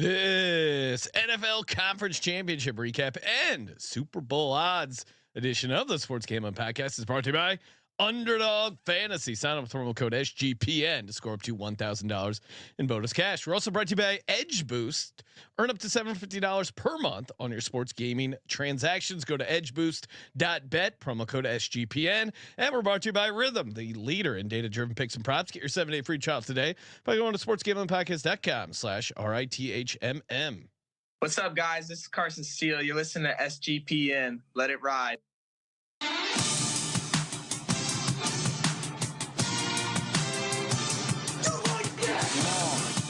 This NFL Conference Championship recap and Super Bowl odds edition of the Sports Gambling Podcast is brought to you by Underdog Fantasy. Sign up with promo code SGPN to score up to $1,000 in bonus cash. We're also brought to you by Edge Boost. Earn up to $750 per month on your sports gaming transactions. Go to edgeboost.bet, promo code SGPN. And we're brought to you by Rhythm, the leader in data-driven picks and props. Get your 7-day free trial today by going to sportsgamblingpodcast.com/RITHMM. What's up, guys? This is Carson Steele. You're listening to SGPN. Let it ride.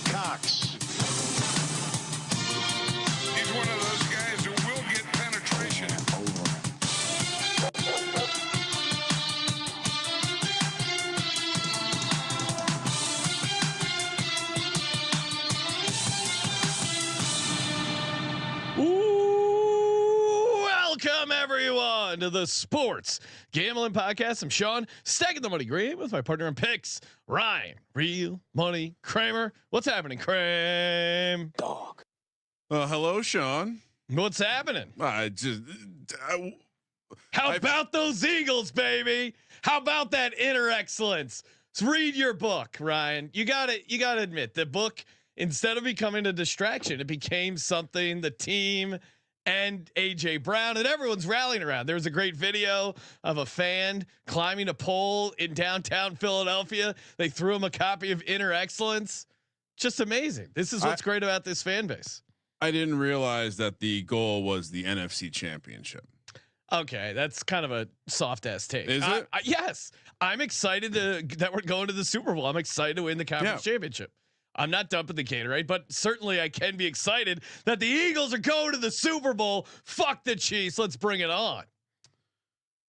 Cox. He's one of those guys who will get penetration. Welcome everyone to the Sports Gambling Podcast. I'm Sean, stacking the money green with my partner in picks, Ryan, Real Money Kramer. What's happening, Kramer? Dog. Hello, Sean. What's happening? How about those Eagles, baby? How about that inner excellence? Let's read your book, Ryan. You got to admit, the book, instead of becoming a distraction, it became something the team and AJ Brown and everyone's rallying around. There was a great video of a fan climbing a pole in downtown Philadelphia. They threw him a copy of Inner Excellence. Just amazing. This is what's great about this fan base. I didn't realize that the goal was the NFC Championship. Okay, that's kind of a soft ass take. Is it? Yes, I'm excited that we're going to the Super Bowl. I'm excited to win the conference championship. I'm not dumping the Gatorade, but certainly I can be excited that the Eagles are going to the Super Bowl. Fuck the Chiefs. Let's bring it on.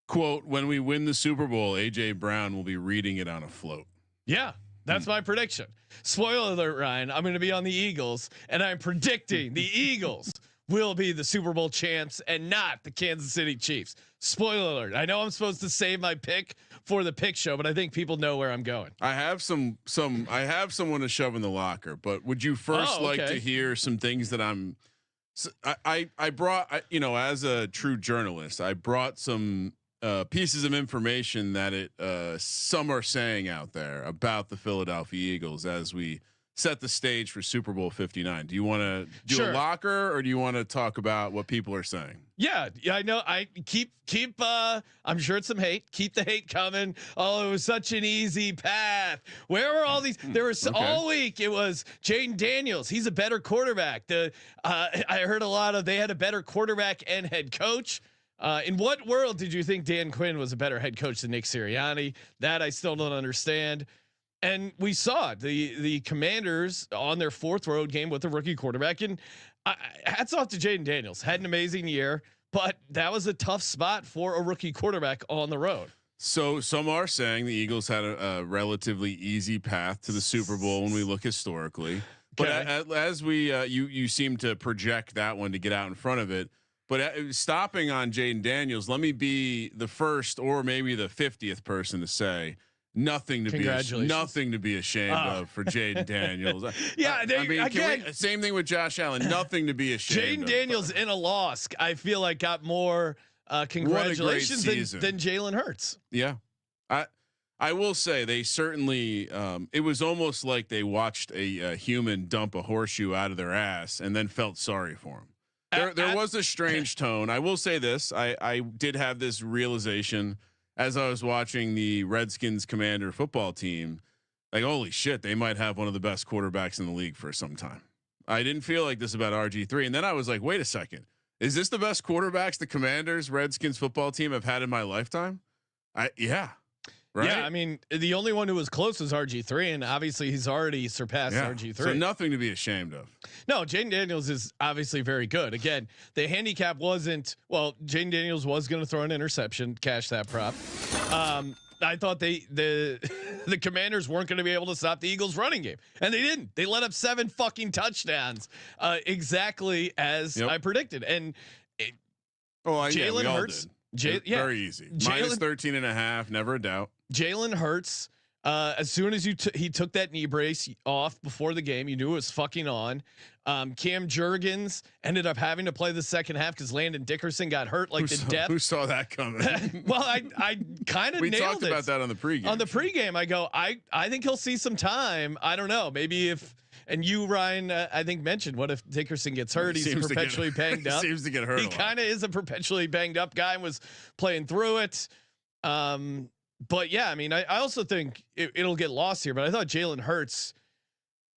Quote, when we win the Super Bowl, AJ Brown will be reading it on a float. Yeah, that's my prediction. Spoiler alert, Ryan. I'm going to be on the Eagles, and I'm predicting the Eagles will be the Super Bowl champs and not the Kansas City Chiefs. Spoiler alert. I know I'm supposed to save my pick for the pick show, but I think people know where I'm going. I have someone to shove in the locker, but would you first like to hear some things that I brought, as a true journalist, I brought some pieces of information that some are saying out there about the Philadelphia Eagles as we set the stage for Super Bowl 59. Do you want to do a locker, or do you want to talk about what people are saying? Yeah, I know. I keep. I'm sure it's some hate. Keep the hate coming. Oh, it was such an easy path. Where were all these? There was all week. It was Jayden Daniels. He's a better quarterback. I heard a lot of they had a better quarterback and head coach. In what world did you think Dan Quinn was a better head coach than Nick Sirianni? That I still don't understand. And we saw it. The Commanders on their fourth road game with a rookie quarterback, and hats off to Jayden Daniels. Had an amazing year, but that was a tough spot for a rookie quarterback on the road. So some are saying the Eagles had a relatively easy path to the Super Bowl when we look historically. But as we you seem to project that one to get out in front of it. But stopping on Jayden Daniels, let me be the first or maybe the 50th person to say nothing to be ashamed of for Jayden Daniels. Same thing with Josh Allen. Nothing to be ashamed of. Jayden Daniels in a loss, I feel like got more congratulations than Jalen Hurts. Yeah, I will say they certainly. It was almost like they watched a human dump a horseshoe out of their ass and then felt sorry for him. There was a strange tone. I will say this. I did have this realization as I was watching the Redskins Commander football team, like, holy shit, they might have one of the best quarterbacks in the league for some time. I didn't feel like this about RG3. And then I was like, wait a second, is this the best quarterbacks the Commanders Redskins football team have had in my lifetime? Right? Yeah, I mean, the only one who was close was RG3, and obviously he's already surpassed RG3. So nothing to be ashamed of. No, Jayden Daniels is obviously very good. Again, the handicap wasn't, well, Jayden Daniels was going to throw an interception, cash that prop. I thought the Commanders weren't going to be able to stop the Eagles running game, and they didn't. They let up 7 fucking touchdowns, exactly as I predicted. And Jalen Hurts, very easy. Minus 13.5, never a doubt. Jalen Hurts As soon as he took that knee brace off before the game, you knew it was fucking on. Cam Jurgens ended up having to play the second half because Landon Dickerson got hurt like Who saw that coming? Well, I kind of we nailed talked it. about that on the pregame. On the pregame, I go, I think he'll see some time. I don't know, maybe if. And you, Ryan, I think mentioned, what if Dickerson gets hurt? He's perpetually banged up. Seems to get hurt. He kind of is a perpetually banged up guy and was playing through it. But yeah, I mean, I also think it'll get lost here. But I thought Jalen Hurts,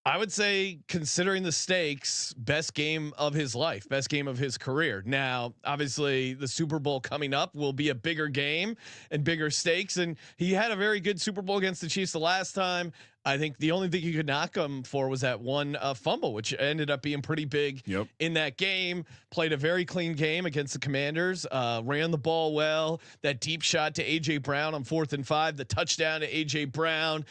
I would say, considering the stakes, best game of his life, best game of his career. Now, obviously, the Super Bowl coming up will be a bigger game and bigger stakes. And he had a very good Super Bowl against the Chiefs the last time. I think the only thing you could knock him for was that one fumble, which ended up being pretty big in that game. Played a very clean game against the Commanders. Ran the ball well. That deep shot to AJ Brown on 4th and 5. The touchdown to AJ Brown.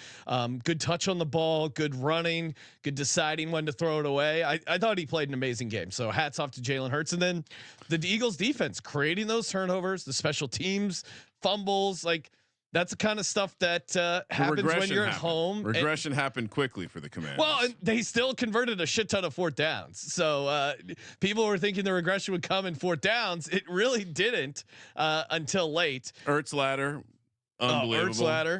Good touch on the ball. Good running. Good deciding when to throw it away. I thought he played an amazing game. So hats off to Jalen Hurts. And then the Eagles defense creating those turnovers, the special teams, fumbles, like. That's the kind of stuff that happens when you're at home. Regression happened quickly for the Commanders. Well, and they still converted a shit ton of 4th downs. So people were thinking the regression would come in 4th downs. It really didn't until late. Ertz ladder, unbelievable. Ertz ladder.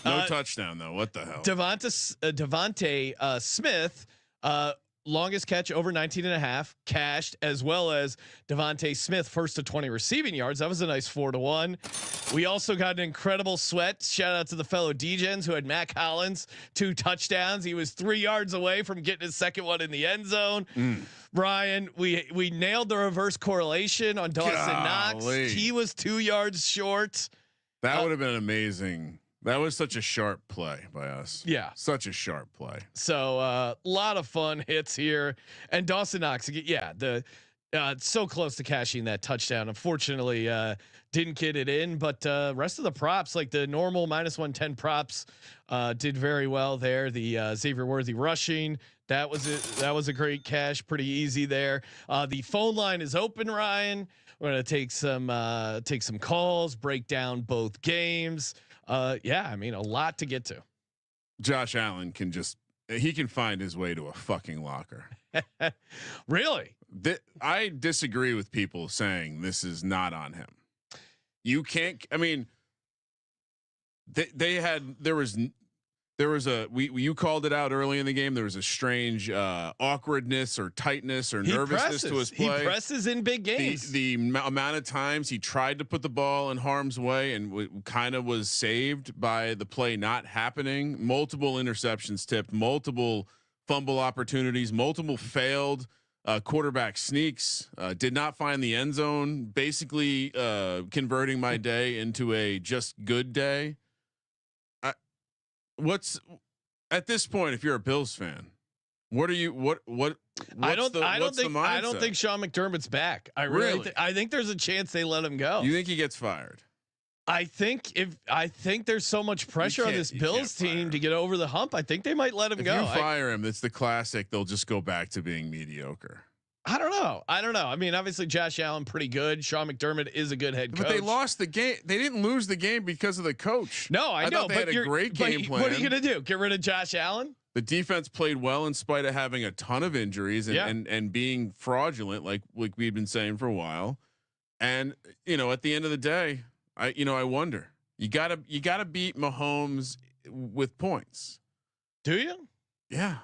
No touchdown though. What the hell? Devonta Smith. Longest catch over 19.5 cashed, as well as Devontae Smith first to 20 receiving yards. That was a nice 4-1. We also got an incredible sweat. Shout out to the fellow DGens who had Mac Hollins 2 touchdowns. He was 3 yards away from getting his second one in the end zone. Ryan, we nailed the reverse correlation on Dawson Knox. He was 2 yards short. That would have been amazing. That was such a sharp play by us. Yeah. Such a sharp play. So a lot of fun hits here. And Dawson Knox, yeah, so close to cashing that touchdown. Unfortunately, didn't get it in, but rest of the props, like the normal -110 props, did very well there. The Xavier Worthy rushing, that was a great cash, pretty easy there. The phone line is open, Ryan. We're going to take some calls, break down both games. Yeah, I mean, a lot to get to. Josh Allen he can find his way to a fucking locker. Really? I disagree with people saying this is not on him. You can't, I mean, you called it out early in the game. There was a strange awkwardness or tightness or nervousness to his play. He presses in big games. The amount of times he tried to put the ball in harm's way and kind of was saved by the play not happening. Multiple interceptions tipped, multiple fumble opportunities, multiple failed quarterback sneaks. Did not find the end zone. Basically converting my day into a just good day. What's at this point, if you're a Bills fan, what are you, I don't think Sean McDermott's back. I think there's a chance they let him go. You think he gets fired? I think there's so much pressure on this Bills team to get over the hump. I think they might let him go. If you fire him, it's the classic. They'll just go back to being mediocre. I don't know. I mean, obviously Josh Allen pretty good. Sean McDermott is a good head coach. But they lost the game. They didn't lose the game because of the coach. No, I know. They had a great game plan. What are you going to do? Get rid of Josh Allen? The defense played well in spite of having a ton of injuries and being fraudulent, like we've been saying for a while. And at the end of the day, I wonder. You gotta beat Mahomes with points. Do you? Yeah.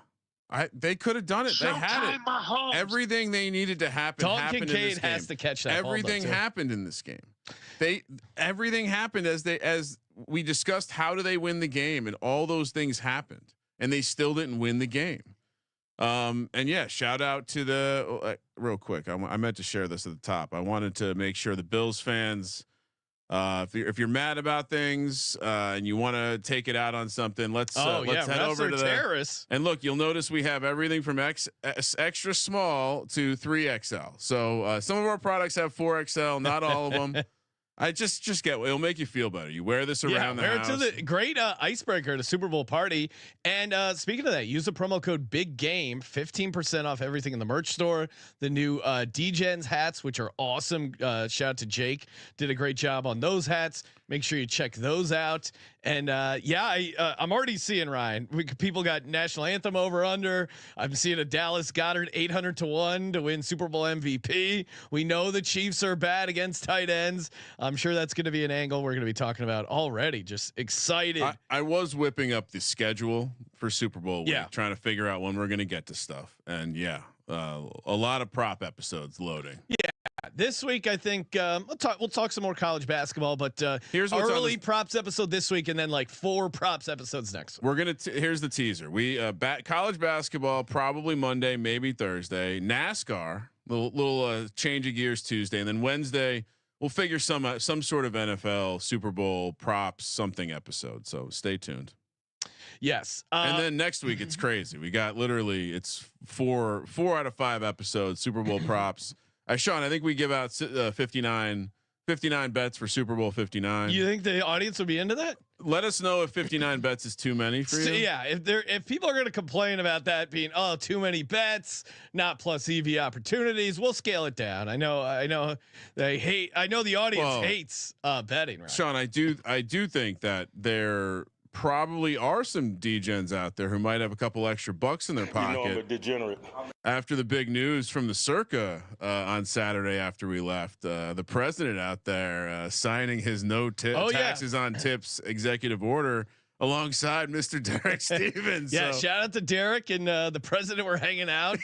They could have done it. They had it. Mahomes. Everything they needed to happen. Dalton Kincaid has to catch that. Everything happened in this game. Everything happened as we discussed. How do they win the game? And all those things happened, and they still didn't win the game. And yeah, shout out to the real quick. I meant to share this at the top. I wanted to make sure the Bills fans. If you're mad about things and you want to take it out on something, let's head over to terrorists. And look, you'll notice we have everything from extra small to 3XL. So some of our products have 4XL, not all of them. I just get it'll make you feel better. You wear this around the house. Wear it to the great icebreaker at a Super Bowl party. And speaking of that, use the promo code Big Game, 15% off everything in the merch store. The new DGens hats, which are awesome. Shout out to Jake, did a great job on those hats. Make sure you check those out. And I'm already seeing Ryan. People got national anthem over under. I'm seeing a Dallas Goedert 800-1 to win Super Bowl MVP. We know the Chiefs are bad against tight ends. I'm sure that's going to be an angle we're going to be talking about already. Just excited. I was whipping up the schedule for Super Bowl week, trying to figure out when we're going to get to stuff. And a lot of prop episodes loading. Yeah. This week, I think we'll talk some more college basketball, but here's what's early props episode this week, and then like 4 props episodes next week. We're gonna here's the teaser. We college basketball probably Monday, maybe Thursday. NASCAR, little change of gears Tuesday, and then Wednesday we'll figure some sort of NFL Super Bowl props something episode. So stay tuned. Yes, and then next week it's crazy. We got literally it's four out of 5 episodes Super Bowl props. Sean, I think we give out 59 bets for Super Bowl 59. You think the audience will be into that? Let us know if 59 bets is too many for you. So, yeah, if people are going to complain about that being too many bets, not plus EV opportunities, we'll scale it down. I know they hate. I know the audience hates betting. Right? Sean, I do think that there probably are some degens out there who might have a couple extra bucks in their pocket. I'm a degenerate. After the big news from the Circa on Saturday after we left, the president out there signing his taxes on tips executive order alongside Mr. Derek Stevens. Yeah, shout out to Derek and the president were hanging out.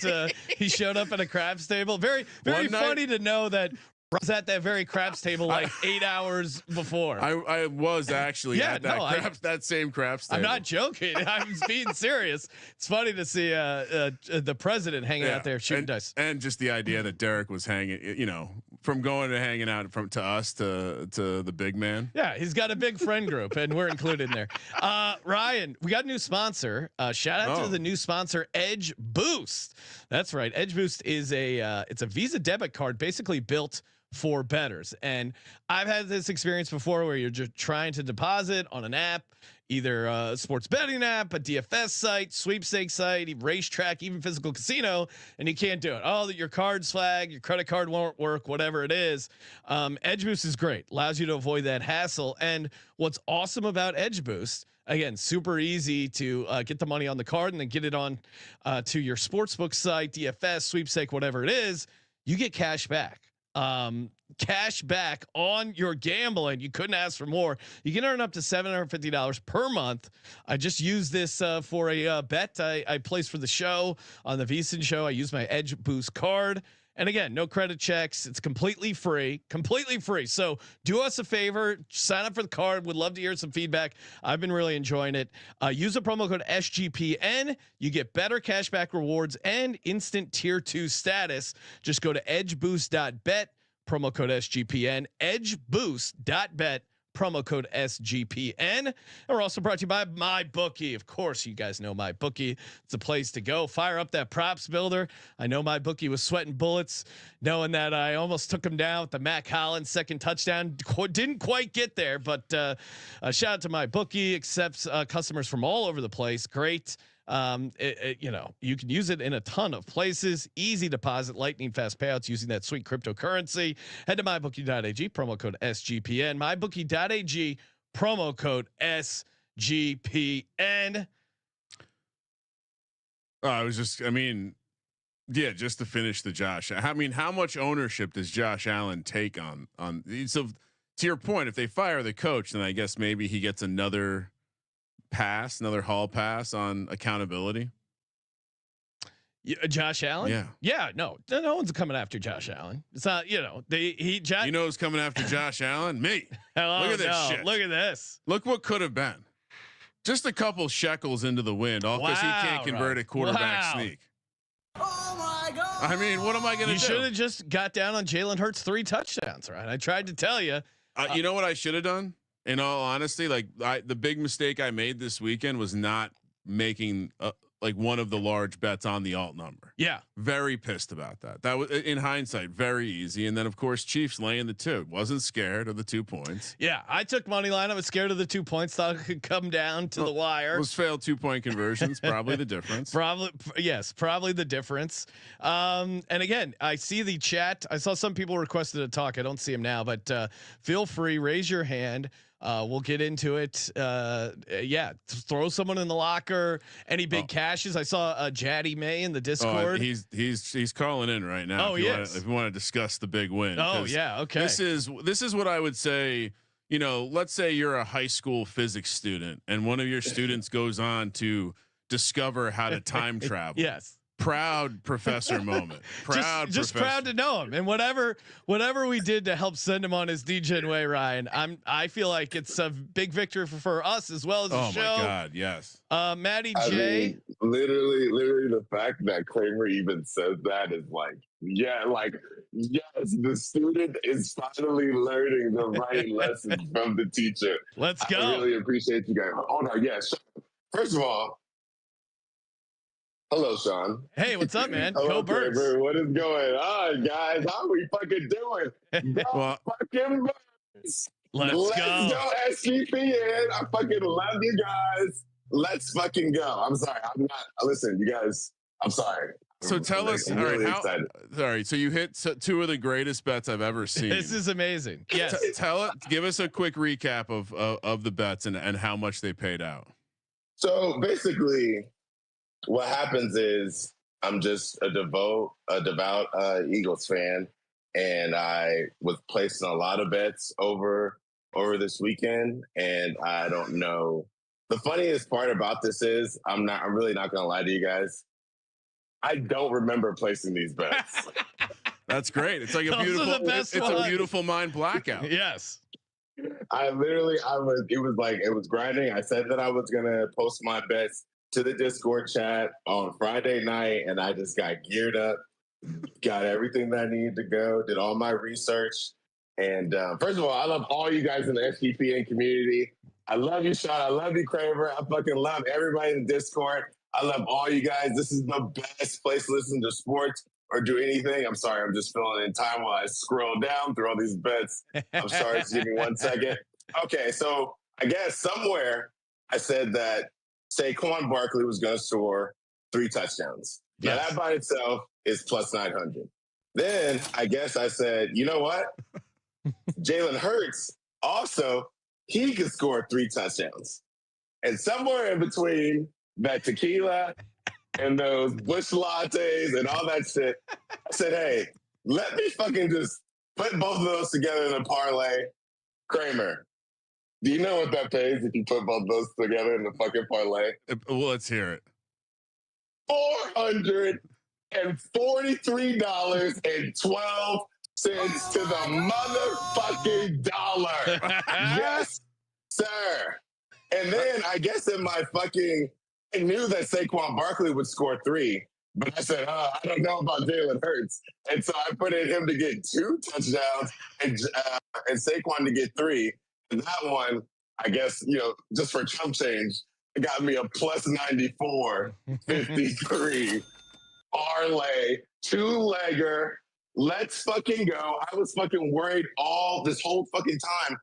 He showed up at a craps table. Very funny to know that I was at that very craps table like 8 hours before. I was actually at that same craps table. I'm not joking. I was being serious. It's funny to see the president hanging out there shooting dice, and just the idea that Derek was hanging, from going to hanging out to us to the big man. Yeah, he's got a big friend group, and we're included in there. Ryan, we got a new sponsor. Shout out to the new sponsor, Edge Boost. That's right. Edge Boost is it's a Visa debit card, basically built for bettors. And I've had this experience before where you're just trying to deposit on an app, either a sports betting app, a DFS site, sweepstakes site, racetrack, even physical casino, and you can't do it. Oh, your card's flagged, your credit card won't work, whatever it is. Edge Boost is great. Allows you to avoid that hassle. And what's awesome about Edge Boost, again, super easy to get the money on the card and then get it on to your sportsbook site, DFS, sweepstake, whatever it is, you get cash back. Cash back on your gambling. You couldn't ask for more. You can earn up to $750 per month. I just used this for a bet I placed for the show on the VSiN show. I used my Edge Boost card. And again, no credit checks. It's completely free. So do us a favor, sign up for the card. Would love to hear some feedback. I've been really enjoying it. Use the promo code SGPN. You get better cashback rewards and instant tier 2 status. Just go to edgeboost.bet, promo code SGPN, edgeboost.bet. Promo code SGPN. And we're also brought to you by MyBookie. Of course, you guys know MyBookie. It's a place to go. Fire up that props builder. I know MyBookie was sweating bullets, knowing that I almost took him down with the Mac Hollins second touchdown. Didn't quite get there, but shout out to MyBookie. Accepts customers from all over the place. Great. You can use it in a ton of places. Easy deposit, lightning fast payouts using that sweet cryptocurrency. Head to mybookie.ag, promo code SGPN. Mybookie.ag, promo code SGPN. Just to finish the Josh. I mean, how much ownership does Josh Allen take on? So to your point, if they fire the coach, then I guess maybe he gets another hall pass on accountability. Josh Allen. No one's coming after Josh Allen. It's not, who's coming after Josh Allen? Me. Look at this shit. Look at this. Look what could have been. Just a couple shekels into the wind, all because he can't convert a quarterback sneak. Oh my God. I mean, what am I going to do? You should have just got down on Jalen Hurts 3 touchdowns, right? I tried to tell you. You know what I should have done? In all honesty, the big mistake I made this weekend was not making one of the large bets on the alt number. Yeah. Very pissed about that. That was in hindsight, very easy. And then of course, Chiefs laying the 2. Wasn't scared of the 2 points. Yeah. I took money line. I was scared of the 2 points. Thought it could come down to the wire. Those failed 2-point conversions. Probably the difference. Probably the difference. And again, I see the chat. I saw some people requested to talk. I don't see them now, but feel free, raise your hand. We'll get into it. Yeah, throw someone in the locker. Any big cashes? I saw Jaddy May in the Discord. He's calling in right now. Oh, if you want to discuss the big win. Oh yeah, okay. This is what I would say. You know, let's say you're a high school physics student and one of your students goes on to discover how to time travel. Yes. Proud professor moment. Just proud to know him, and whatever we did to help send him on his DJ way, Ryan. I feel like it's a big victory for us as well as the show. Oh my God, yes. Maddie J. I mean, literally, the fact that Kramer even says that is like, yeah, like, yes, the student is finally learning the right lessons from the teacher. Let's go. I really appreciate you guys. Oh no, yes. First of all, hello, Sean. Hey, what's up, man? Hello, Go Birds. Kramer. What is going on, guys? How are we fucking doing? Go fucking Birds. Let's go. SGPN. I fucking love you guys. Let's fucking go. I'm sorry. I'm not. Listen, you guys. I'm sorry. So tell us. I'm All really right. excited. All right. So you hit two of the greatest bets I've ever seen. This is amazing. Yes. Give us a quick recap of the bets and how much they paid out. So basically, what happens is I'm just a devout Eagles fan, and I was placing a lot of bets over this weekend, and I don't know. The funniest part about this is I'm really not gonna lie to you guys. I don't remember placing these bets. That's great. It's like a beautiful mind blackout. Yes. It was grinding. I said that I was gonna post my bets to the Discord chat on Friday night, and I just got geared up, got everything that I needed to go, did all my research. And first of all, I love all you guys in the SGPN community. I love you, Sean. I love you, Kramer. I fucking love everybody in the Discord. I love all you guys. This is the best place to listen to sports or do anything. I'm sorry. I'm just filling in time while I scroll down through all these bets. I'm sorry. Just give me 1 second. Okay. So I guess somewhere I said that Saquon Barkley was going to score 3 touchdowns. Now that by itself is plus 900. Then I guess I said, you know what? Jalen Hurts also, he could score 3 touchdowns. And somewhere in between that tequila and those bush lattes and all that shit, I said, hey, let me fucking just put both of those together in a parlay. Kramer, do you know what that pays if you put both those together in the fucking parlay? Well, let's hear it. $443.12 to the motherfucking dollar. Yes, sir. And then I guess I knew that Saquon Barkley would score 3, but I said, I don't know about Jalen Hurts. And so I put in him to get 2 touchdowns and Saquon to get 3. And that one, I guess, just for chump change, it got me a plus 94.53 parlay, 2-legger. Let's fucking go. I was fucking worried all this whole fucking time.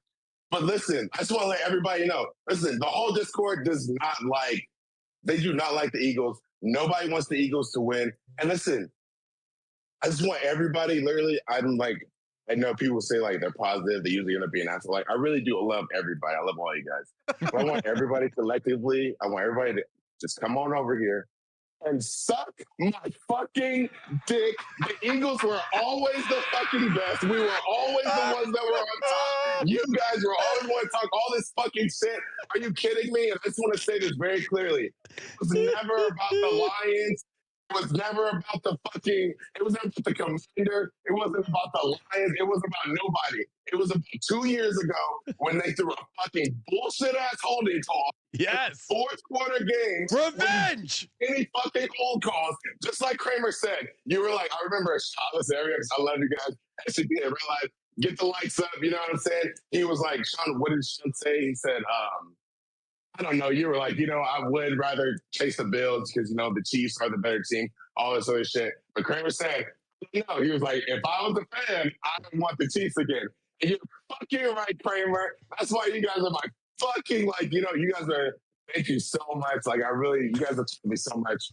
But listen, I just want to let everybody know. Listen, the whole Discord they do not like the Eagles. Nobody wants the Eagles to win. And listen, I just want everybody, literally, I know people say they're positive, they usually end up being asshole. I really do love everybody. I love all you guys. But I want everybody collectively, I want everybody to just come on over here and suck my fucking dick. The Eagles were always the fucking best. We were always the ones that were on top. You guys were always want to talk all this fucking shit. Are you kidding me? And I just want to say this very clearly. It was never about the Lions. It was never about it was never about the Commander. It wasn't about the Lions. It was about nobody. It was about 2 years ago when they threw a fucking bullshit ass holding call. Yes. 4th quarter games. Revenge. Any fucking hold calls. Just like Kramer said, you were like, I remember a Shalas area because I love you guys. Actually, didn't realize, get the lights up. You know what I'm saying? He was like, Sean, what did Sean say? He said, I don't know. You were like, I would rather chase the Bills because, the Chiefs are the better team, all this other shit. But Kramer said, no, he was like, if I was a fan, I would want the Chiefs again. And you're fucking right, Kramer. That's why you guys are my fucking, you guys are, thank you so much. You guys have taught me so much.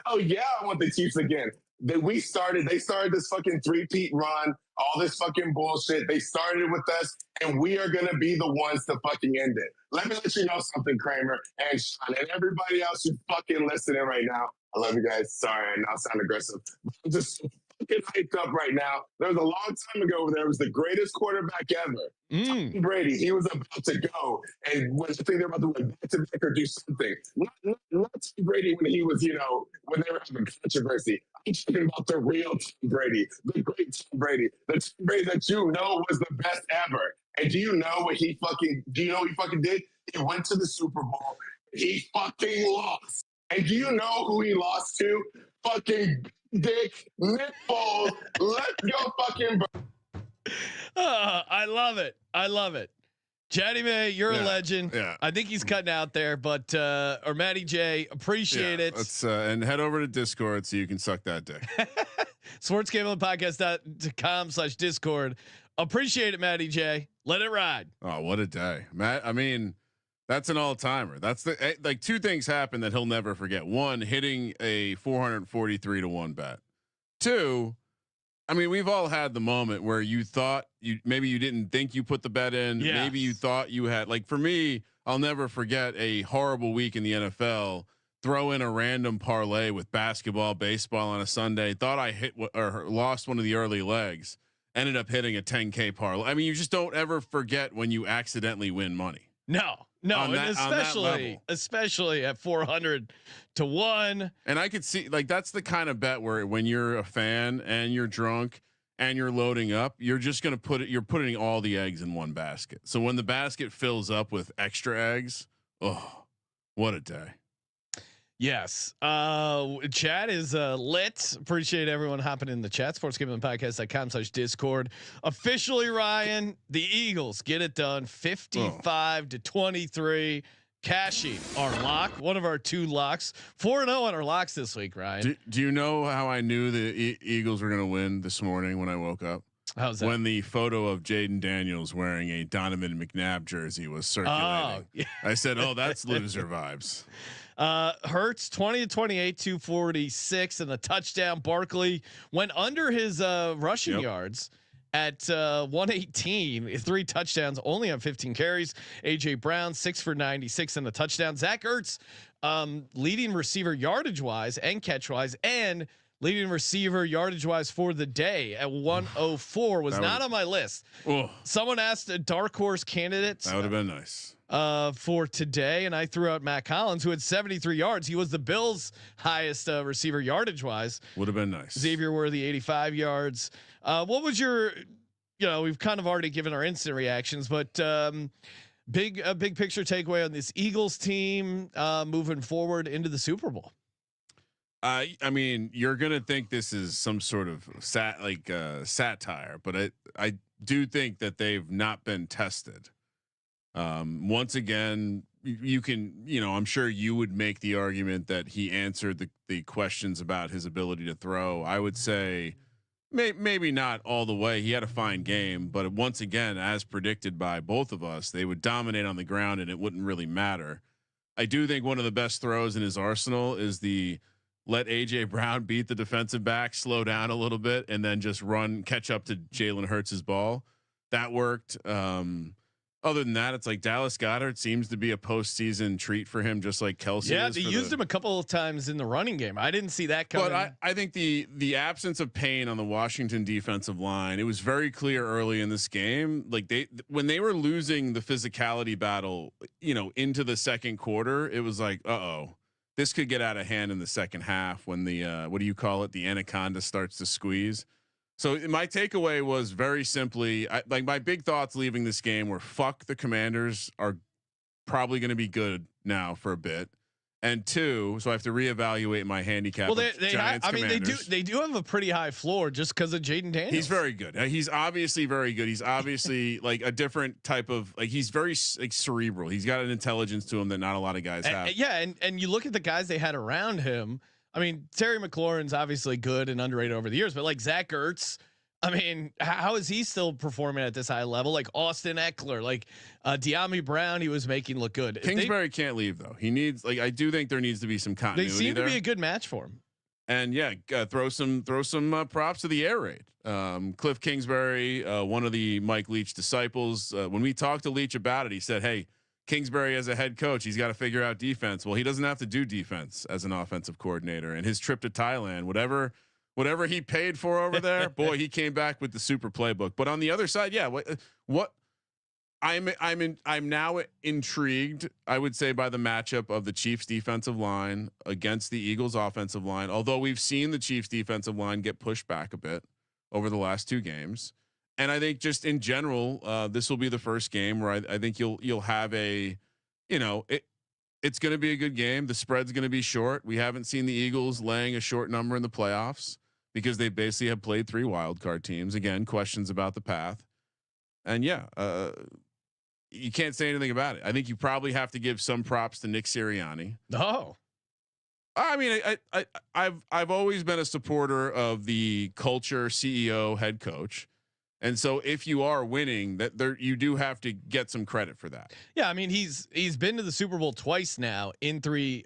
Oh, yeah, I want the Chiefs again. They started this fucking 3-peat run all this fucking bullshit. They started with us, and we are going to be the ones to fucking end it. Let me let you know something, Kramer and Sean and everybody else who's fucking listening right now. I love you guys. Sorry, I now sound aggressive. I'm just so fucking hyped up right now. There was a long time ago where there was the greatest quarterback ever. Tom Brady, he was about to go. And when I think they're about to win back-to-back or do something. Not Tom Brady when he was, when they were having controversy. I'm talking about the real Tom Brady, the great Tom Brady, the Tom Brady that was the best ever. And do you know what he fucking did? He went to the Super Bowl. He fucking lost. And do you know who he lost to? Fucking Dick Nick Foles. Let's go fucking. I love it. I love it. Chatty May, you're a legend. Yeah. I think he's cutting out there, but or Matty J, appreciate it. Let's and head over to Discord so you can suck that dick. sportsgamblingpodcast.com/Discord. Appreciate it, Matty J. Let it ride. Oh, what a day, Matt. I mean, that's an all timer. That's like two things happen that he'll never forget. One, hitting a 443 to 1 bet. Two, I mean, we've all had the moment where you thought maybe you didn't think you put the bet in. Yes. Maybe you thought you had, like for me, I'll never forget a horrible week in the NFL. Throw in a random parlay with basketball, baseball on a Sunday. Thought I hit or lost one of the early legs. Ended up hitting a 10K parlay. I mean, you just don't ever forget when you accidentally win money. No, and especially at 400 to 1. And I could see like that's the kind of bet where when you're a fan and you're drunk and you're loading up, you're just going to you're putting all the eggs in one basket. So when the basket fills up with extra eggs, oh, what a day. Yes. Chat is lit. Appreciate everyone hopping in the chat. sportsgamblingpodcast.com/Discord. Officially, Ryan, the Eagles get it done 55-23. Cashing our lock, one of our 2 locks, 4-0 on our locks this week, Ryan. Do you know how I knew the Eagles were going to win this morning when I woke up? How's that? When the photo of Jaden Daniels wearing a Donovan McNabb jersey was circulating. Oh, yeah. I said, "Oh, that's loser vibes." Hurts 20-28, 246 and a touchdown. Barkley went under his rushing yards at 118, 3 touchdowns, only on 15 carries. AJ Brown 6 for 96 and a touchdown. Zach Ertz, leading receiver yardage wise and catch wise, and leading receiver yardage wise for the day at 104 was not on my list. Someone asked a dark horse candidate. That would have been nice. For today, and I threw out Matt Collins, who had 73 yards. He was the Bills' highest receiver yardage wise. Would have been nice. Xavier Worthy 85 yards. What was your? We've kind of already given our instant reactions, but big picture takeaway on this Eagles team moving forward into the Super Bowl. I mean, you're gonna think this is some sort of satire, but I do think that they've not been tested. Once again, you can, I'm sure you would make the argument that he answered the questions about his ability to throw. I would say maybe not all the way. He had a fine game, but once again, as predicted by both of us, they would dominate on the ground and it wouldn't really matter. I do think one of the best throws in his arsenal is the let AJ Brown beat the defensive back, slow down a little bit, and then just catch up to Jalen Hurts' ball. That worked. Other than that, it's like Dallas Goedert seems to be a postseason treat for him, just like Kelsey. Yeah, they used him a couple of times in the running game. I didn't see that coming. But I think the absence of pain on the Washington defensive line, it was very clear early in this game. Like when they were losing the physicality battle, into the second quarter, it was like, this could get out of hand in the second half when the what do you call it? The anaconda starts to squeeze. So my takeaway was very simply, my big thoughts leaving this game were fuck, the Commanders are probably going to be good now for a bit. And 2, so I have to reevaluate my handicap. Well, they do have a pretty high floor just because of Jaden Daniels. He's very good. He's obviously very good. He's obviously like a different type of, he's very cerebral. He's got an intelligence to him that not a lot of guys have. Yeah. And you look at the guys they had around him. I mean, Terry McLaurin's obviously good and underrated over the years, but like Zach Ertz, I mean, how is he still performing at this high level? Like Austin Eckler, like De'Ami Brown, he was making look good. Kingsbury can't leave though. He needs, I do think there needs to be some continuity. They seem to be a good match for him. And yeah, throw some props to the air raid. Cliff Kingsbury, one of the Mike Leach disciples, when we talked to Leach about it, he said, "Hey, Kingsbury as a head coach, he's got to figure out defense." Well, he doesn't have to do defense as an offensive coordinator. And his trip to Thailand, whatever he paid for over there, boy, he came back with the super playbook. But on the other side, yeah, what I'm now intrigued, I would say, by the matchup of the Chiefs defensive line against the Eagles offensive line. Although we've seen the Chiefs defensive line get pushed back a bit over the last 2 games. And I think just in general, this will be the first game where I think you'll have it's going to be a good game. The spread's going to be short. We haven't seen the Eagles laying a short number in the playoffs because they basically have played 3 wild card teams. Again, questions about the path. And yeah, you can't say anything about it. I think you probably have to give some props to Nick Sirianni. No, I mean, I've always been a supporter of the culture CEO head coach. And so if you are winning, that you do have to get some credit for that. Yeah, I mean he's been to the Super Bowl twice now in 3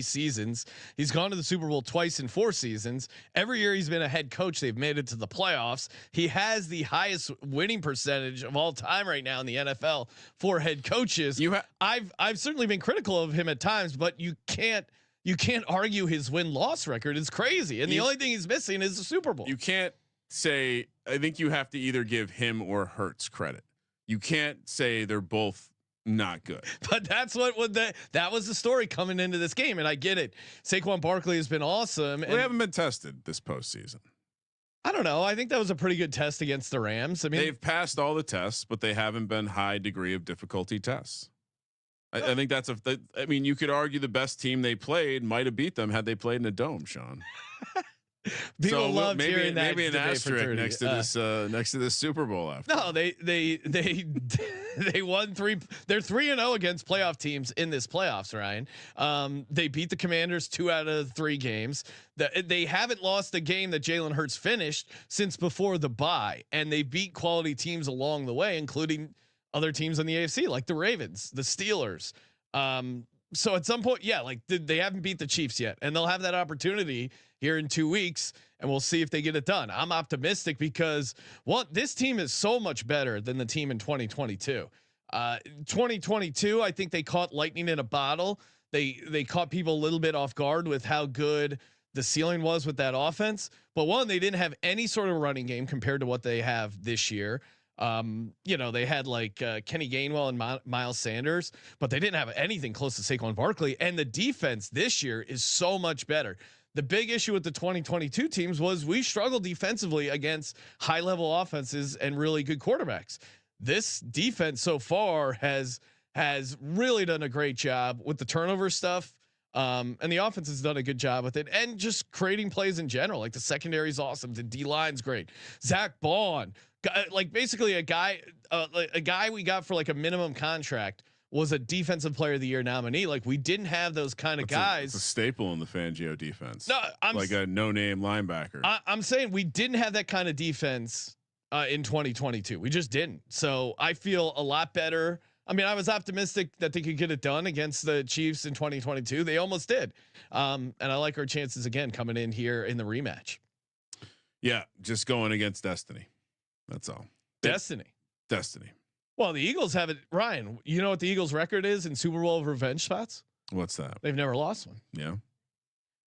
seasons. He's gone to the Super Bowl twice in 4 seasons. Every year he's been a head coach, they've made it to the playoffs. He has the highest winning percentage of all time right now in the NFL for head coaches. I've certainly been critical of him at times, but you can't argue his win-loss record. It's crazy, and the only thing he's missing is the Super Bowl. You can't say. I think you have to either give him or Hurts credit. You can't say they're both not good. But that's that was the story coming into this game, and I get it. Saquon Barkley has been awesome. We haven't been tested this postseason. I don't know. I think that was a pretty good test against the Rams. I mean, they've passed all the tests, but they haven't been high degree of difficulty tests. I think that's I mean, you could argue the best team they played might have beat them had they played in a dome, Sean. People love hearing that. Maybe an asterisk next to this Super Bowl after. No, they won 3. They're 3-0 against playoff teams in this playoffs, Ryan. They beat the Commanders 2 out of 3 games. They haven't lost a game that Jalen Hurts finished since before the bye, and they beat quality teams along the way, including other teams in the AFC like the Ravens, the Steelers. So at some point, yeah, like they haven't beat the Chiefs yet, and they'll have that opportunity here in 2 weeks, and we'll see if they get it done. I'm optimistic because this team is so much better than the team in 2022. 2022, I think they caught lightning in a bottle. They caught people a little bit off guard with how good the ceiling was with that offense. But they didn't have any sort of running game compared to what they have this year. They had like Kenny Gainwell and Miles Sanders, but they didn't have anything close to Saquon Barkley. And the defense this year is so much better. The big issue with the 2022 teams was we struggled defensively against high level offenses and really good quarterbacks. This defense so far has really done a great job with the turnover stuff. And the offense has done a good job with it and just creating plays in general. Like the secondary is awesome. The D line's great. Zach Bond, like basically a guy we got for like a minimum contract, was a defensive player of the year nominee. Like we didn't have those kind of guys. It's a staple in the Fangio defense. No, like a no-name linebacker. I'm saying we didn't have that kind of defense in 2022. We just didn't. So I feel a lot better. I mean, I was optimistic that they could get it done against the Chiefs in 2022. They almost did. And I like our chances again coming in here in the rematch. Yeah, just going against destiny. That's all. Destiny. Well, the Eagles have it. Ryan, you know what the Eagles' record is in Super Bowl revenge spots? What's that? They've never lost one. Yeah.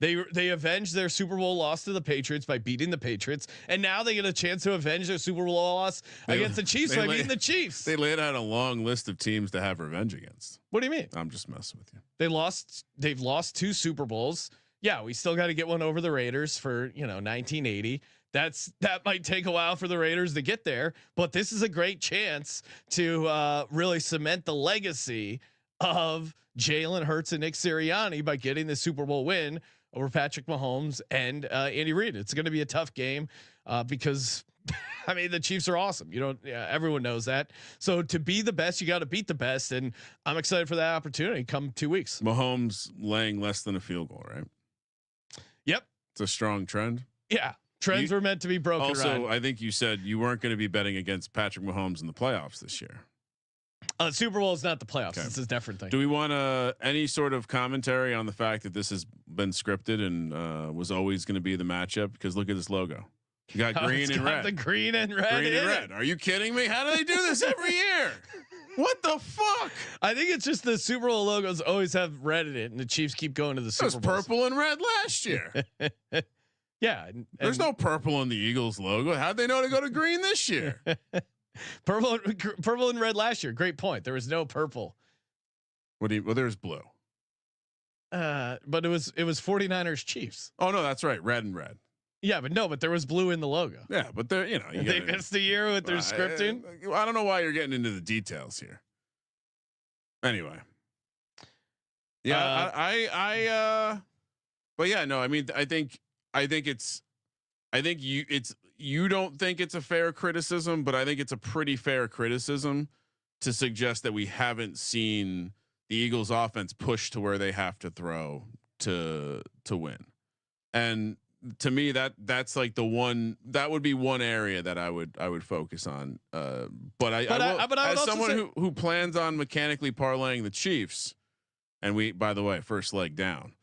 They avenged their Super Bowl loss to the Patriots by beating the Patriots, and now they get a chance to avenge their Super Bowl loss against the Chiefs by beating the Chiefs. They laid out a long list of teams to have revenge against. What do you mean? I'm just messing with you. They've lost 2 Super Bowls. Yeah, we still got to get one over the Raiders for 1980. That might take a while for the Raiders to get there, but this is a great chance to really cement the legacy of Jalen Hurts and Nick Sirianni by getting the Super Bowl win over Patrick Mahomes and Andy Reid. It's going to be a tough game because I mean the Chiefs are awesome. Everyone knows that. So to be the best, you got to beat the best, and I'm excited for that opportunity come 2 weeks. Mahomes laying less than a field goal, right? Yep, it's a strong trend. Yeah. Trends were meant to be broken. Also, Ryan. I think you said you weren't going to be betting against Patrick Mahomes in the playoffs this year. Super Bowl is not the playoffs. Okay. It's a different thing. Do we want any sort of commentary on the fact that this has been scripted and was always going to be the matchup? Because look at this logo. You got green and red. The green and red. Green and red. Are you kidding me? How do they do this every year? What the fuck? I think it's just the Super Bowl logos always have red in it, and the Chiefs keep going to the Super Bowl. It was purple and red last year. Yeah. There's no purple in the Eagles logo. How'd they know to go to green this year? purple and red last year. Great point. There was no purple. Well, there's blue. But it was 49ers Chiefs. Oh no, that's right. Red and red. Yeah, but there was blue in the logo. Yeah, but they're They missed the year with their scripting. I don't know why you're getting into the details here. Anyway. Yeah, but yeah, no, I mean, I think you don't think it's a fair criticism, but I think it's a pretty fair criticism to suggest that we haven't seen the Eagles offense push to where they have to throw to win. And to me, that's like that would be one area that I would focus on. But I will, as someone who plans on mechanically parlaying the Chiefs, and we, by the way, first leg down.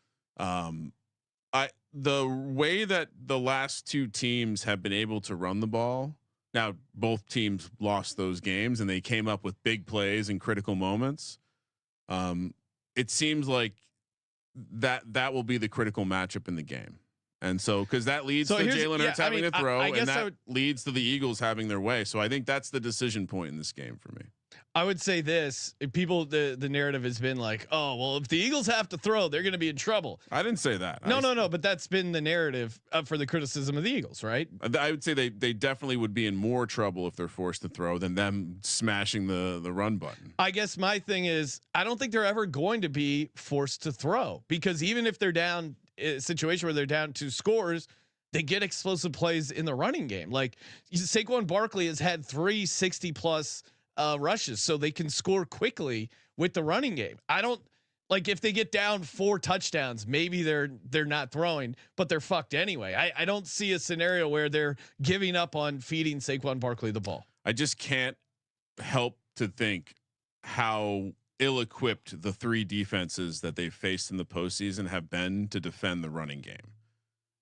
The way that the last two teams have been able to run the ball. Now both teams lost those games and they came up with big plays in critical moments. It seems like that will be the critical matchup in the game. And so, cause that leads to Jalen Hurts having to throw, and that leads to the Eagles having their way. So I think that's the decision point in this game for me. I would say this: if people, the narrative has been like, oh well, if the Eagles have to throw, they're going to be in trouble. I didn't say that. No, but that's been the narrative for the criticism of the Eagles, right? I would say they definitely would be in more trouble if they're forced to throw than them smashing the run button. I guess my thing is, I don't think they're ever going to be forced to throw, because even if they're down, a situation where they're down 2 scores, they get explosive plays in the running game. Like Saquon Barkley has had 3 60+ rushes, so they can score quickly with the running game. I don't like if they get down 4 touchdowns, maybe they're not throwing, but they're fucked anyway. I don't see a scenario where they're giving up on feeding Saquon Barkley the ball. I just can't help to think how ill-equipped the 3 defenses that they've faced in the postseason have been to defend the running game.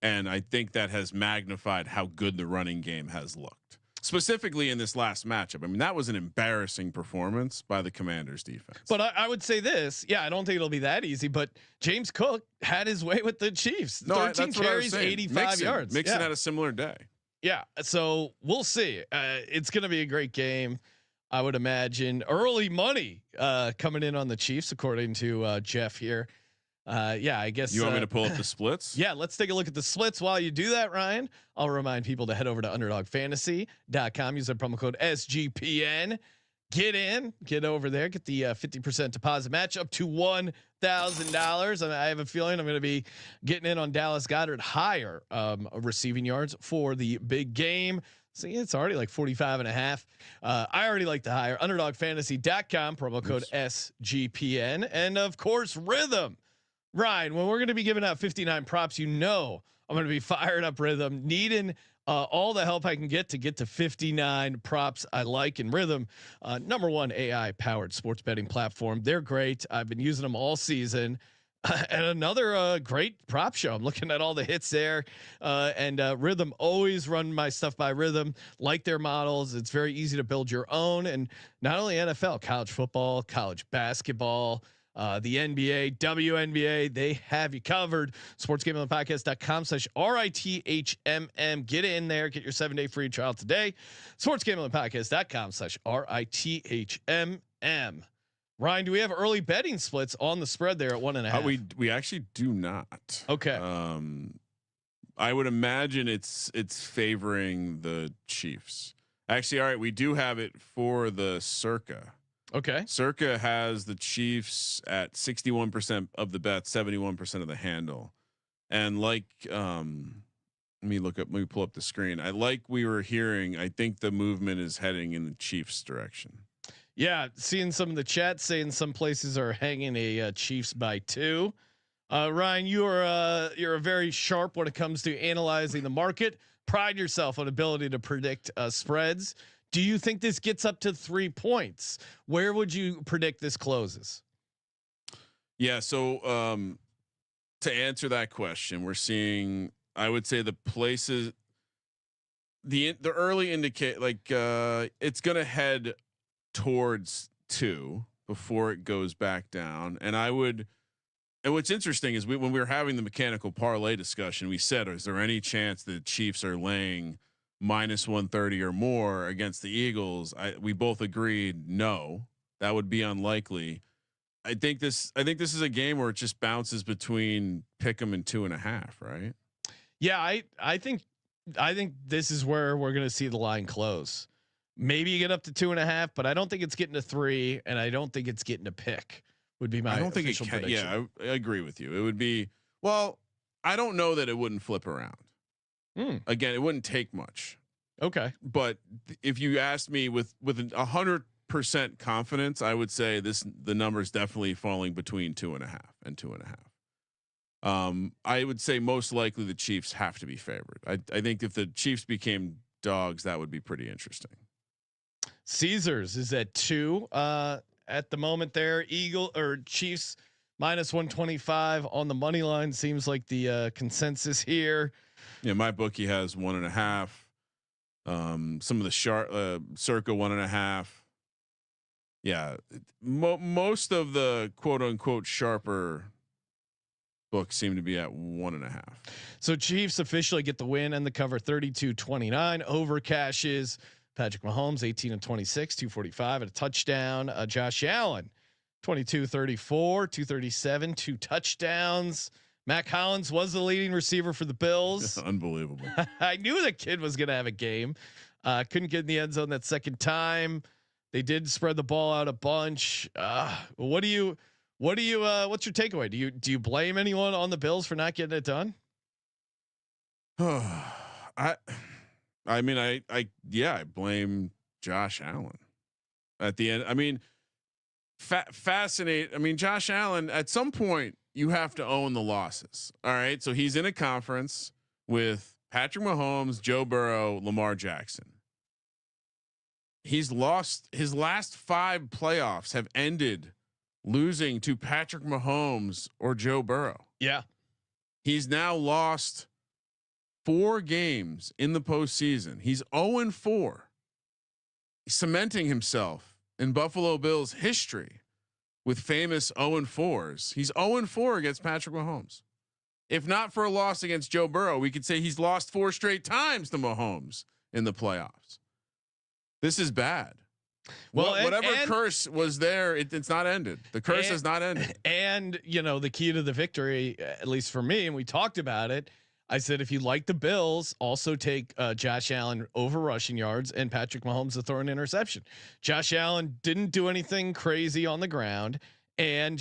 And I think that has magnified how good the running game has looked, specifically in this last matchup. I mean, that was an embarrassing performance by the Commanders defense. But I would say this. Yeah, I don't think it'll be that easy, but James Cook had his way with the Chiefs. No, 13 carries, 85 yards. Mixon had a similar day. Yeah. So we'll see. It's going to be a great game. I would imagine early money coming in on the Chiefs, according to Jeff here. Yeah, I guess you want me to pull up the splits. Yeah, let's take a look at the splits. While you do that, Ryan, I'll remind people to head over to underdogfantasy.com. Use the promo code SGPN. Get over there, get the 50% deposit match up to $1,000. I have a feeling I'm going to be getting in on Dallas Goedert higher receiving yards for the big game. See, it's already like 45.5. I already like the higher. Underdogfantasy.com, promo code SGPN. And of course, Rhythm. Ryan, when we're going to be giving out 59 props, I'm going to be firing up Rhythm, needing all the help I can get to 59 props I like in Rhythm. #1 AI powered sports betting platform. They're great. I've been using them all season. And another great prop show. I'm looking at all the hits there, and Rhythm, always run my stuff by Rhythm. Like their models, it's very easy to build your own. And not only NFL, college football, college basketball, the NBA, WNBA, they have you covered. sportsgamblingpodcast.com/RITHMM. Get in there, get your 7-day free trial today. sportsgamblingpodcast.com/RITHMM. Ryan, do we have early betting splits on the spread there at 1.5? We actually do not. Okay. I would imagine it's favoring the Chiefs. Actually, all right, we do have it for the Circa. Okay. Circa has the Chiefs at 61% of the bet, 71% of the handle. And like, let me pull up the screen. We were hearing, I think the movement is heading in the Chiefs direction. Yeah, seeing some of the chat saying some places are hanging a Chiefs by 2. Ryan, you're a very sharp when it comes to analyzing the market. Pride yourself on ability to predict spreads. Do you think this gets up to 3 points? Where would you predict this closes? Yeah. So to answer that question, we're seeing, I would say the places, the early indicate it's going to head towards 2 before it goes back down. And what's interesting is when we were having the mechanical parlay discussion, we said, is there any chance the Chiefs are laying -130 or more against the Eagles? We both agreed, no, that would be unlikely. I think this is a game where it just bounces between pick'em and 2.5, right? Yeah, I think this is where we're going to see the line close. Maybe you get up to 2.5, but I don't think it's getting to 3, and I don't think it's getting a pick. Would be my official prediction. Yeah, I agree with you. It would be, well, I don't know that it wouldn't flip around. Again, it wouldn't take much. Okay, but if you asked me with 100% confidence, I would say the number is definitely falling between 2.5 and 2.5. I would say most likely the Chiefs have to be favored. I think if the Chiefs became dogs, that would be pretty interesting. Caesars is at 2 at the moment. There, Chiefs -125 on the money line seems like the consensus here. Yeah, my bookie has 1.5. Some of the circa 1.5. Yeah, most of the quote unquote sharper books seem to be at 1.5. So Chiefs officially get the win and the cover 32-29. Over cashes. Patrick Mahomes 18-26, 245 at a touchdown. Josh Allen 22-34, 237, 2 touchdowns. Mac Hollins was the leading receiver for the Bills. Unbelievable. I knew the kid was going to have a game. Couldn't get in the end zone that second time. They did spread the ball out a bunch. What's your takeaway? Do you blame anyone on the Bills for not getting it done? I mean, I blame Josh Allen at the end. I mean, fascinate. I mean, Josh Allen, at some point you have to own the losses. All right. So he's in a conference with Patrick Mahomes, Joe Burrow, Lamar Jackson. He's lost his last 5 playoffs have ended losing to Patrick Mahomes or Joe Burrow. Yeah. He's now lost 4 games in the postseason. He's 0-4, cementing himself in Buffalo Bills history with famous 0-4s. He's 0-4 against Patrick Mahomes. If not for a loss against Joe Burrow, we could say he's lost 4 straight times to Mahomes in the playoffs. This is bad. Well, whatever curse was there, it's not ended. The curse has not ended. And the key to the victory, at least for me, and we talked about it, I said, if you like the Bills, also take Josh Allen over rushing yards and Patrick Mahomes to throw an interception. Josh Allen didn't do anything crazy on the ground, and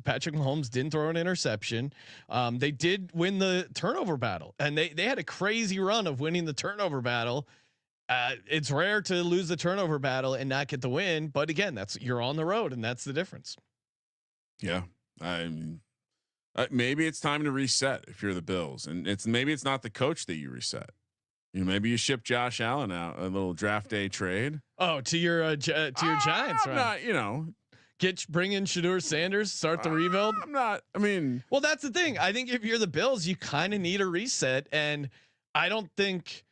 Patrick Mahomes didn't throw an interception. They did win the turnover battle, and they had a crazy run of winning the turnover battle. It's rare to lose the turnover battle and not get the win, but again, you're on the road, and that's the difference. Yeah, maybe it's time to reset if you're the Bills, and maybe it's not the coach that you reset. Maybe you ship Josh Allen out, a little draft day trade. Oh, to your Giants, right? Bring in Shedeur Sanders, start the rebuild. I mean, well, that's the thing. I think if you're the Bills, you kind of need a reset, and I don't think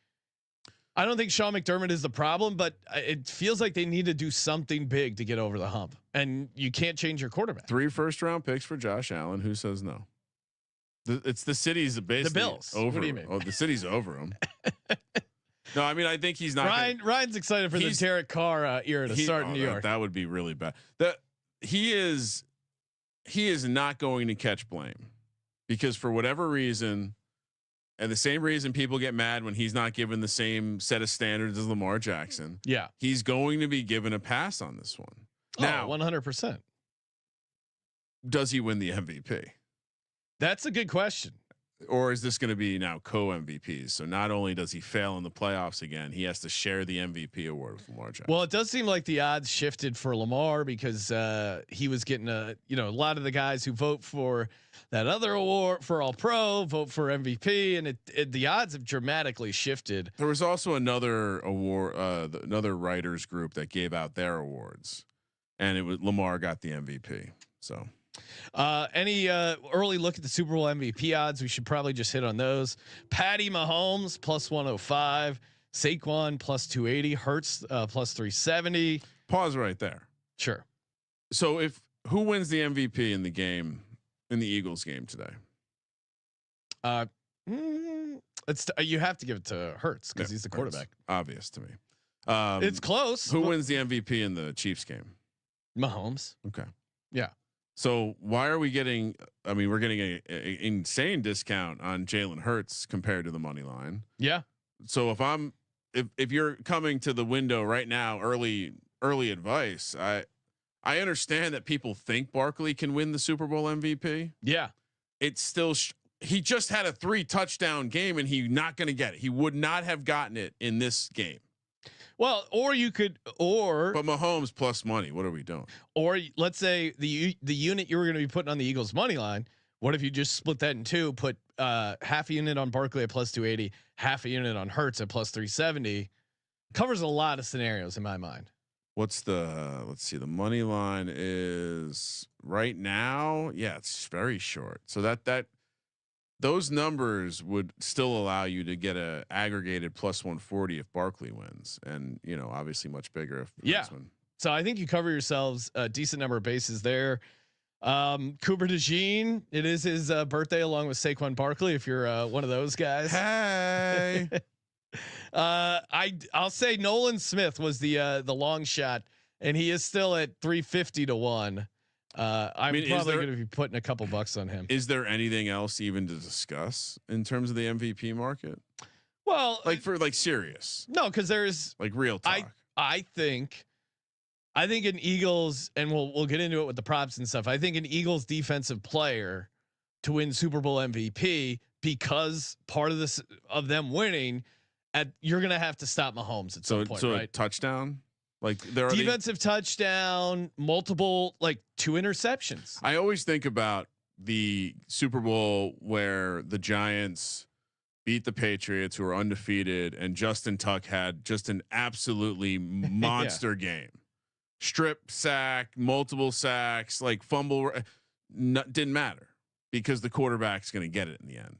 Sean McDermott is the problem, but it feels like they need to do something big to get over the hump, and you can't change your quarterback. 3 first-round picks for Josh Allen. Who says no? It's the city's basically the Bills. Over. What do you mean? Oh, the city's over him. No, I mean, I think he's not. Ryan's excited for the Derek Carr era to start in New York. That would be really bad. He is not going to catch blame because for whatever reason. And the same reason people get mad when he's not given the same set of standards as Lamar Jackson. Yeah. He's going to be given a pass on this one. Now, 100%. Does he win the MVP? That's a good question. or is this going to be now co-MVPs? So not only does he fail in the playoffs again, he has to share the MVP award with Lamar Jackson. Well, it does seem like the odds shifted for Lamar because he was getting a lot of the guys who vote for that other award for All Pro vote for MVP, and the odds have dramatically shifted. There was also another award, another writers group that gave out their awards, and it was Lamar got the MVP. So. Any early look at the Super Bowl MVP odds? We should probably just hit on those. Patty Mahomes plus 105, Saquon plus 280, Hurts plus 370. Pause right there. Sure. So who wins the MVP in the game, in the Eagles game today? You have to give it to Hurts because he's the quarterback. Obvious to me. It's close. Who wins the MVP in the Chiefs game? Mahomes. Okay. Yeah. So why are we getting? I mean, we're getting a insane discount on Jalen Hurts compared to the money line. Yeah. So if you're coming to the window right now, early advice, I understand that people think Barkley can win the Super Bowl MVP. Yeah. It's still he just had a 3 touchdown game and he's not going to get it. He would not have gotten it in this game. Well, or you could, but Mahomes plus money. What are we doing? Or let's say the unit you were going to be putting on the Eagles money line. What if you just split that in two? Put half a unit on Barkley at plus 280, half a unit on Hurts at plus 370. Covers a lot of scenarios in my mind. What's let's see. The money line is right now. Yeah, it's very short. So that those numbers would still allow you to get a aggregated plus 140 if Barkley wins, and obviously much bigger if Hurts wins. So I think you cover yourselves a decent number of bases there. Cooper DeJean, it is his birthday along with Saquon Barkley. If you're one of those guys, hey. I'll say Nolan Smith was the long shot, and he is still at 350 to 1. I'm probably going to be putting a couple bucks on him. Is there anything else even to discuss in terms of the MVP market? Well, serious. No, because there's real talk. I think an Eagles, and we'll get into it with the props and stuff. I think an Eagles defensive player to win Super Bowl MVP, because part of this of them winning, you're going to have to stop Mahomes at some point, right? A touchdown. There are defensive touchdown, multiple 2 interceptions. I always think about the Super Bowl where the Giants beat the Patriots, who are undefeated, and Justin Tuck had just an absolutely monster game. Strip sack, multiple sacks, fumble, didn't matter because the quarterback's going to get it in the end.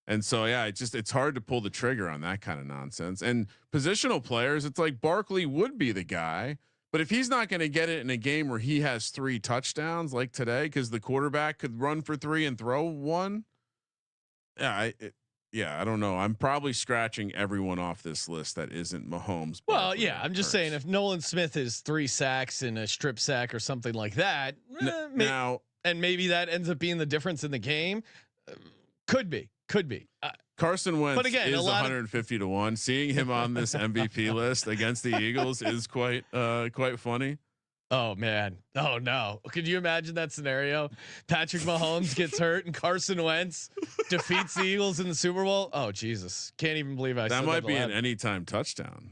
And so, it's hard to pull the trigger on that kind of nonsense. And positional players, it's like Barkley would be the guy, but if he's not going to get it in a game where he has 3 touchdowns like today, because the quarterback could run for 3 and throw 1. I don't know. I'm probably scratching everyone off this list that isn't Mahomes. Well, I'm just saying if Nolan Smith is 3 sacks and a strip sack or something like that, and maybe that ends up being the difference in the game. Could be. Carson Wentz but again, is 150 to 1. Seeing him on this MVP list against the Eagles is quite funny. Oh man. Oh no. Could you imagine that scenario? Patrick Mahomes gets hurt and Carson Wentz defeats the Eagles in the Super Bowl. Oh Jesus. Can't even believe I said that. That might be an anytime touchdown.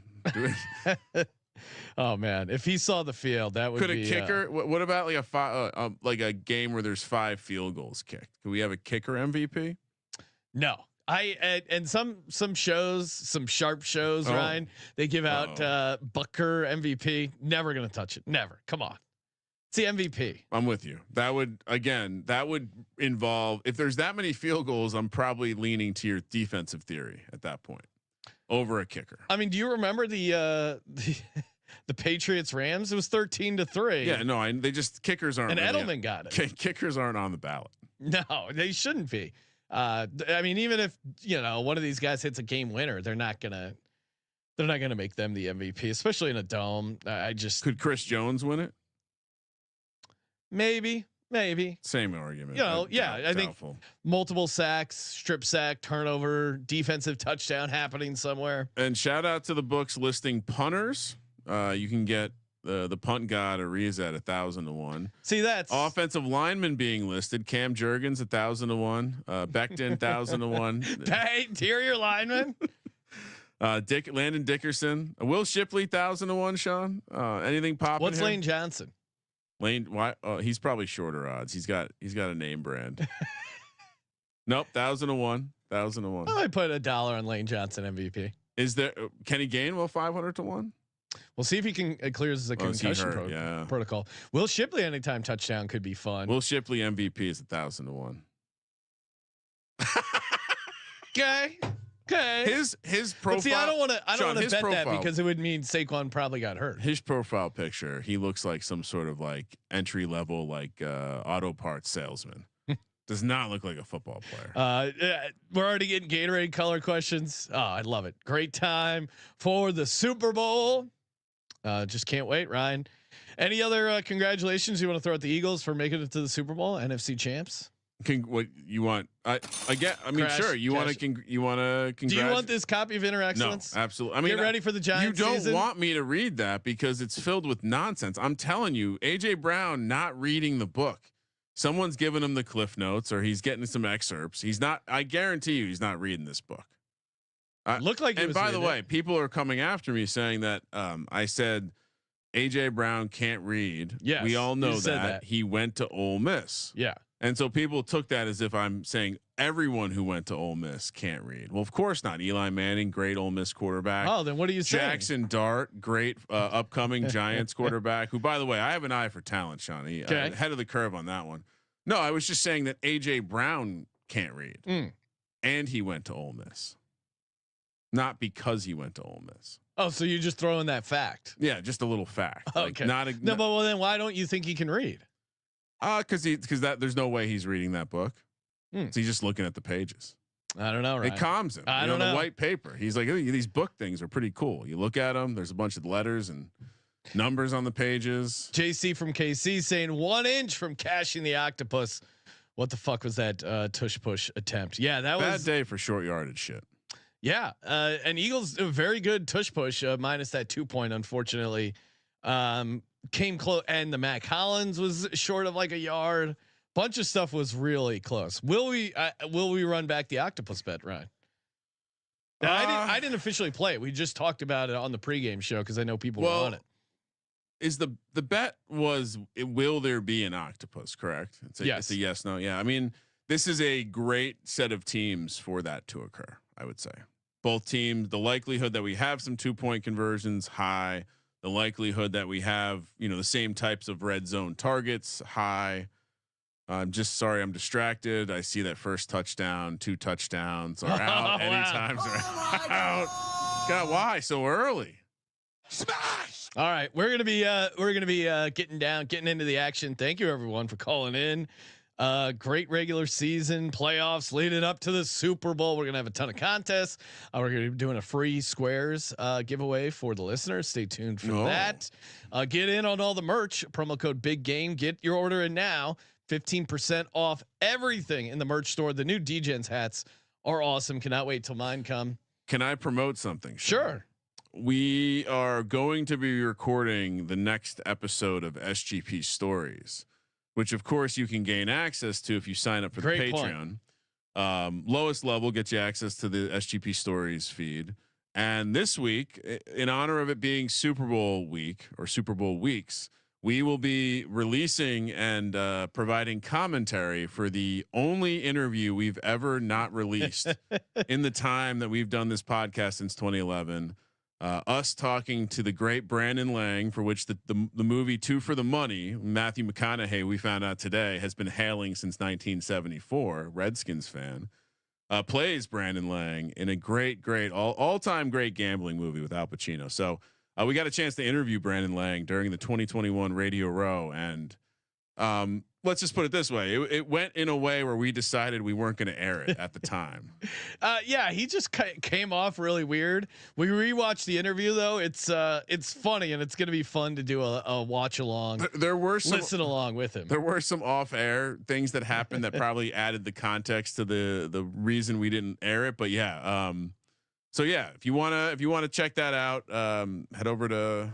Oh man. If he saw the field, that would could be a kicker. What about a game where there's 5 field goals kicked? Could we have a kicker MVP? No, and some shows, some sharp shows, Ryan, they give out Bucker MVP. Never going to touch it. Never. Come on. It's the MVP. I'm with you. That would involve, if there's that many field goals, I'm probably leaning to your defensive theory at that point over a kicker. I mean, do you remember the Patriots Rams? It was 13-3. Yeah, no, they just kickers aren't. And Edelman got it. Kickers aren't on the ballot. No, they shouldn't be. I mean, even if one of these guys hits a game winner, they're not gonna make them the MVP, especially in a dome. Could Chris Jones win it? Maybe. Same argument. I think multiple sacks, strip sack, turnover, defensive touchdown happening somewhere. And shout out to the books listing punters. You can get the punt god Ariza at 1,000 to 1. See, that's offensive lineman being listed. Cam Jurgens 1,000 to 1. Becton 1,000 to 1. Interior lineman. Landon Dickerson, Will Shipley 1,000 to 1. Sean, anything popping? What's here? Lane Johnson? Lane, why? He's probably shorter odds. He's got a name brand. Nope, 1,000 to 1. 1,000 to 1. I might put $1 on Lane Johnson MVP. Is there Kenny Gainwell 500 to 1? We'll see if he can clears the concussion protocol. Will Shipley anytime touchdown could be fun. Will Shipley MVP is 1,000 to 1. Okay. His profile. But see, I don't want to bet profile, that because it would mean Saquon probably got hurt. His profile picture, he looks like some sort of like entry level auto parts salesman. Does not look like a football player. We're already getting Gatorade color questions. Oh, I love it. Great time for the Super Bowl. Just can't wait, Ryan. Any other congratulations you want to throw at the Eagles for making it to the Super Bowl, NFC champs? What you want? I mean, Crash, sure. You want to. Do you want this copy of Inner Excellence? No, absolutely. I mean, get ready for the Giants. You don't season? want me to read that because it's filled with nonsense. I'm telling you, AJ Brown not reading the book. Someone's giving him the cliff notes, or he's getting some excerpts. He's not. I guarantee you, he's not reading this book. Look like. And by the way, people are coming after me saying that I said AJ Brown can't read. Yes, we all know that he went to Ole Miss. Yeah. And so people took that as if I'm saying everyone who went to Ole Miss can't read. Well, of course not. Eli Manning, great Ole Miss quarterback. Oh, then what are you saying? Jackson Dart, great upcoming Giants quarterback. Who, by the way, I have an eye for talent, Shawnee. Ahead of the curve on that one. No, I was just saying that AJ Brown can't read, and he went to Ole Miss, not because he went to Ole Miss. Oh, so you're just throwing that fact? Yeah, just a little fact. Okay. Like but well, then why don't you think he can read? Because there's no way he's reading that book. So he's just looking at the pages. I don't know. Right? It calms him. I don't know. The white paper. He's like, these book things are pretty cool. You look at them. There's a bunch of letters and numbers on the pages. JC from KC saying 1 inch from cashing the octopus. What the fuck was that tush push attempt? Yeah, that was bad day for short yardage shit. Yeah, and Eagles a very good tush push minus that 2 point. Unfortunately, came close, and the Mac Hollins was short of like a yard. Bunch of stuff was really close. Will we run back the octopus bet, Ryan? I didn't officially play it. We just talked about it on the pregame show because I know people were on it. Is the bet was will there be an octopus? Correct. It's a yes no. Yeah. I mean, this is a great set of teams for that to occur. I would say both teams. The likelihood that we have some 2 point conversions high. The likelihood that we have the same types of red zone targets high. I'm just sorry I'm distracted. I see that first touchdown, 2 touchdowns are out. Anytimes are out. God, why so early? Smash! All right, we're gonna be getting into the action. Thank you everyone for calling in. Great regular season, playoffs leading up to the Super Bowl. We're gonna have a ton of contests. We're gonna be doing a free squares giveaway for the listeners. Stay tuned for that. Get in on all the merch. Promo code Big Game. Get your order in now. 15% off everything in the merch store. The new DGens hats are awesome. Cannot wait till mine come. Can I promote something? Sure. We are going to be recording the next episode of SGP Stories, which of course you can gain access to if you sign up for the Patreon. Lowest level gets you access to the SGP Stories feed. And this week, in honor of it being Super Bowl week or Super Bowl weeks, we will be releasing and providing commentary for the only interview we've ever not released in the time that we've done this podcast since 2011. Us talking to the great Brandon Lang, for which the movie Two for the Money, Matthew McConaughey, we found out today, has been hailing since 1974. Redskins fan, plays Brandon Lang in a great all-time great gambling movie with Al Pacino. So we got a chance to interview Brandon Lang during the 2021 Radio Row, and let's just put it this way: it went in a way where we decided we weren't going to air it at the time. Yeah, he just came off really weird. We rewatched the interview though. It's funny, and it's going to be fun to do a watch along. There were some listen along with him. There were some off air things that happened that probably added the context to the reason we didn't air it. But yeah, so yeah, if you wanna check that out, head over to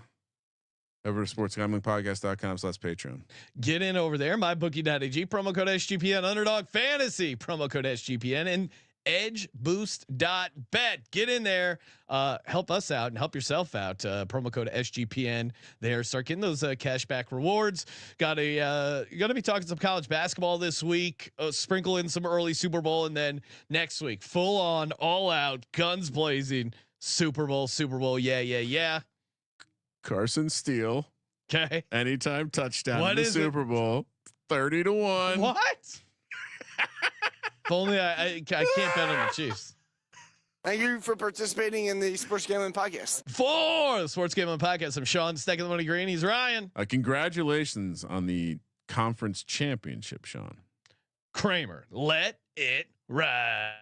Over to sportsgamblingpodcast.com/Patreon. Get in over there. MyBookie.ag, promo code SGPN, Underdog Fantasy, promo code SGPN, and edgeboost.bet. Get in there. Help us out and help yourself out. Promo code SGPN there. Start getting those cashback rewards. Going to be talking some college basketball this week. Sprinkle in some early Super Bowl, and then next week, full on, all out, guns blazing, Super Bowl. Yeah. Carson Steele. Okay. Anytime touchdown What in the is Super Bowl. 30-1. What? If only I can't bet on the Chiefs. Thank you for participating in the Sports Gambling Podcast. For the Sports Gambling Podcast, I'm Sean, Stacking the Money Green. He's Ryan. Congratulations on the conference championship, Sean. Kramer, let it ride.